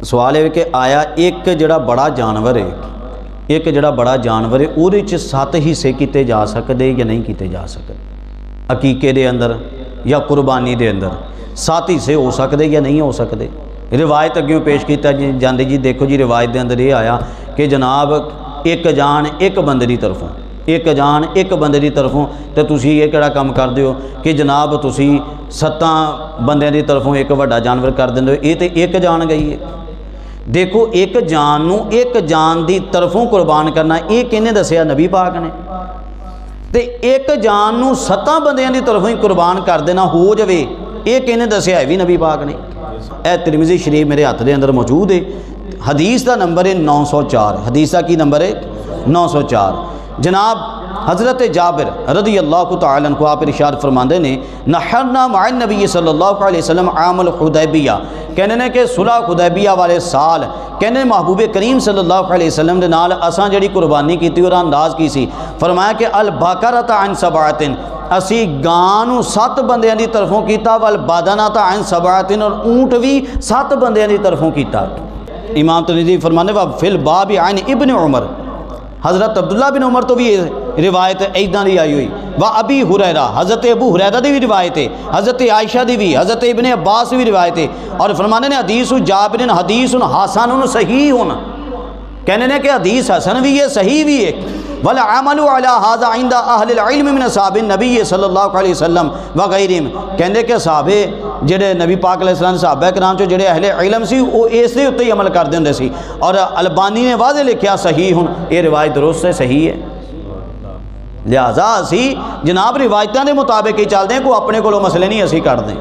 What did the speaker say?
सवाल है कि आया एक जिहड़ा बड़ा जानवर है, एक जिहड़ा बड़ा जानवर है उहदे च 7 हिस्से किते जा सकते या नहीं किते जा सकते? अकीके दे अंदर या कुर्बानी दे अंदर 7 हिस्से हो सकते या नहीं हो सकते? रिवायत अग्यों पेश किया जाती जी। देखो जी रिवायत के अंदर ये आया कि जनाब एक जान एक बंदे की तरफों, एक जान एक बंदे की तरफों, तो तुसी ये किहड़ा काम करते हो कि जनाब तुसी 7 बंदियां की तरफों एक वड्डा जानवर कर देंदे हो, ये तो एक जान गई है। देखो एक जान नू एक जान की तरफों कुर्बान करना ये किहने दसिया? नबी पाक ने। तो एक जान नू 7 बंदियां की तरफों ही कुर्बान कर देना हो जाए, ये किहने दसिया? है भी नबी पाक ने। यह तिरमिज़ी शरीफ मेरे हाथ के अंदर मौजूद है। हदीस का नंबर है 904। हदीस का की नंबर है 904। जनाब हज़रत जाबिर रज़ी अल्लाह तआला अन्हु आप इरशाद फरमाते ने नहरना मअन नबी सल्लल्लाहु अलैहि वसल्लम आमल हुदैबिया, कहने ने कि सुलह हुदैबिया वाले साल कहने महबूब करीम सल्लल्लाहु अलैहि वसल्लम दे नाल असां जिहड़ी कुर्बानी की और अंदाज़ की सी, फरमाया कि अल बकरत अन सबअतिन, असी गां नूं 7 बंदियां की तरफों किया, वल बदनत अन सबअतिन, और ऊँट भी 7 बंदियां की तरफों किया। इमाम तिरमिज़ी फरमाने वा फिल बाब अन इब्न उमर, हज़रत अब्दुल्ला बिन उमर तो भी रिवायत इदां दी आई हुई। व अबी हुरैरा, हज़रत अबू हुरैरा की भी रिवायत है, हज़रत आयशा की भी, हज़रत इब्ने अब्बास की भी रिवायत है। और फरमाने ने हदीस जाबिर हदीस हसन सही होना, कहने ने कि हदीस हसन भी है सही भी है। वल अमलु अला हाज़ा इंदा अहलिल इल्म मिन असहाबिन नबी सल्लल्लाहु अलैहि वसल्लम व गैरिहिम, कहते कि सहाबे जेडे नबी पाक अलैहिस्सलाम सहाबा कराम चो जेडे अहले इल्म सी वो इस दे उत्ते ही अमल करते होंदे सी। और अलबानी ने वाज़े लिखा सही हुन, ये रिवायत दुरुस्त है सही है। लिहाजा असी जनाब रिवायतों के मुताबिक ही चलते हैं, कोई अपने कोलों मसले नहीं असी करते।